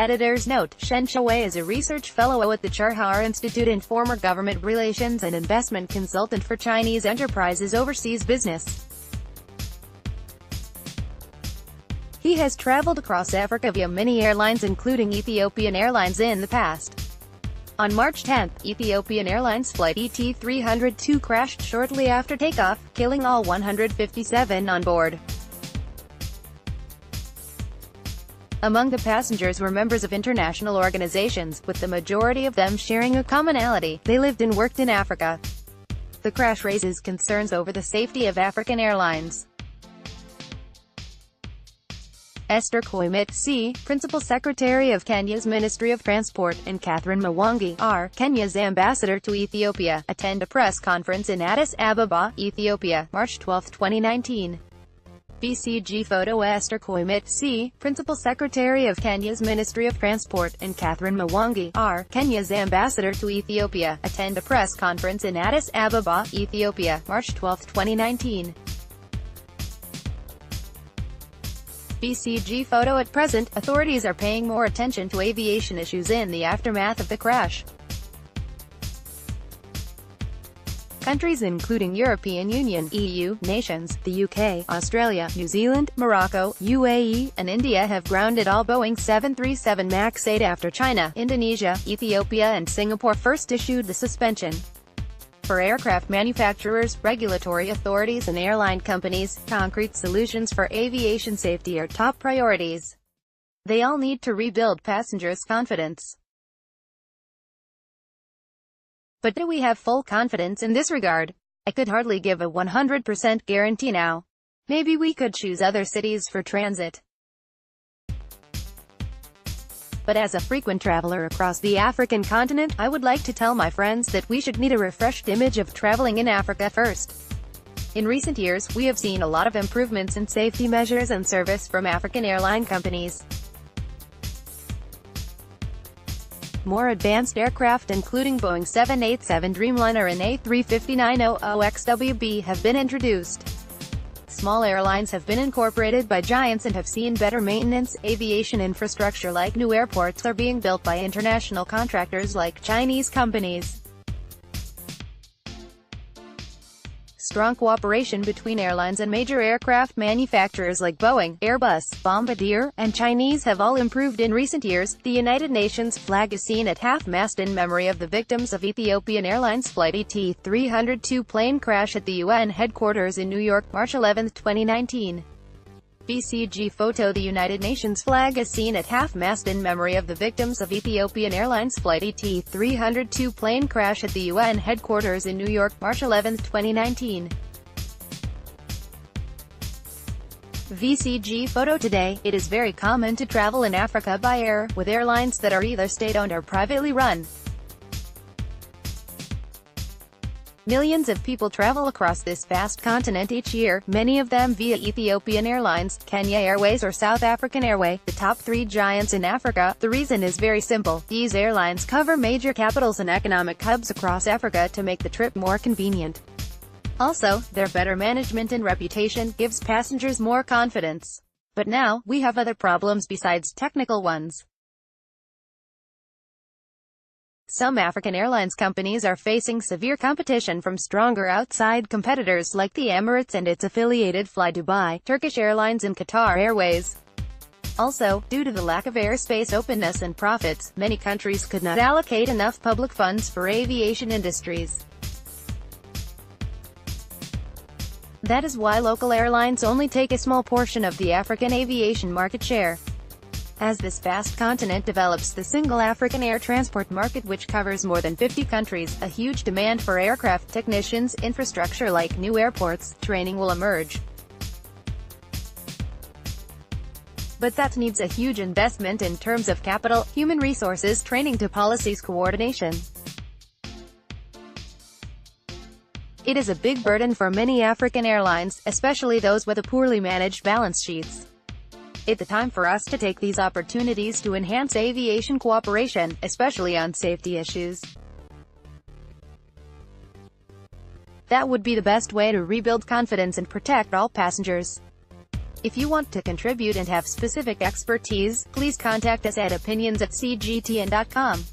Editor's note: Shen Shiwei is a research fellow at the Charhar Institute and former government relations and investment consultant for Chinese enterprises' overseas business. He has traveled across Africa via many airlines including Ethiopian Airlines in the past. On March 10, Ethiopian Airlines flight ET-302 crashed shortly after takeoff, killing all 157 on board. Among the passengers were members of international organizations, with the majority of them sharing a commonality: they lived and worked in Africa. The crash raises concerns over the safety of African airlines. Esther Koimet, Principal Secretary of Kenya's Ministry of Transport, and Catherine Mwangi, Kenya's ambassador to Ethiopia, attend a press conference in Addis Ababa, Ethiopia, March 12, 2019. BCG photo: Esther Koimet, Principal Secretary of Kenya's Ministry of Transport, and Catherine Mwangi, Kenya's ambassador to Ethiopia, attend a press conference in Addis Ababa, Ethiopia, March 12, 2019. BCG photo: at present, authorities are paying more attention to aviation issues in the aftermath of the crash. Countries including European Union (EU) nations, the UK, Australia, New Zealand, Morocco, UAE, and India have grounded all Boeing 737 MAX 8 after China, Indonesia, Ethiopia and Singapore first issued the suspension. For aircraft manufacturers, regulatory authorities and airline companies, concrete solutions for aviation safety are top priorities. They all need to rebuild passengers' confidence. But do we have full confidence in this regard? I could hardly give a 100% guarantee now. Maybe we could choose other cities for transit. But as a frequent traveler across the African continent, I would like to tell my friends that we should need a refreshed image of traveling in Africa first. In recent years, we have seen a lot of improvements in safety measures and service from African airline companies. More advanced aircraft including Boeing 787 Dreamliner and A350-900XWB have been introduced. Small airlines have been incorporated by giants and have seen better maintenance. Aviation infrastructure like new airports are being built by international contractors like Chinese companies. Strong cooperation between airlines and major aircraft manufacturers like Boeing, Airbus, Bombardier, and Chinese have all improved in recent years. The United Nations flag is seen at half-mast in memory of the victims of Ethiopian Airlines Flight ET-302 plane crash at the UN headquarters in New York, March 11, 2019. BCG photo: the United Nations flag is seen at half-mast in memory of the victims of Ethiopian Airlines Flight ET-302 plane crash at the UN headquarters in New York, March 11, 2019. VCG photo: today, it is very common to travel in Africa by air, with airlines that are either state-owned or privately run. Millions of people travel across this vast continent each year, many of them via Ethiopian Airlines, Kenya Airways or South African Airways, the top three giants in Africa. The reason is very simple: these airlines cover major capitals and economic hubs across Africa to make the trip more convenient. Also, their better management and reputation gives passengers more confidence. But now, we have other problems besides technical ones. Some African airlines companies are facing severe competition from stronger outside competitors like the Emirates and its affiliated Fly Dubai, Turkish Airlines and Qatar Airways. Also, due to the lack of airspace openness and profits, many countries could not allocate enough public funds for aviation industries. That is why local airlines only take a small portion of the African aviation market share. As this vast continent develops the single African air transport market, which covers more than 50 countries, a huge demand for aircraft technicians, infrastructure like new airports, training will emerge. But that needs a huge investment in terms of capital, human resources, training to policies coordination. It is a big burden for many African airlines, especially those with a poorly managed balance sheets. It's the time for us to take these opportunities to enhance aviation cooperation, especially on safety issues. That would be the best way to rebuild confidence and protect all passengers. If you want to contribute and have specific expertise, please contact us at opinions@cgtn.com.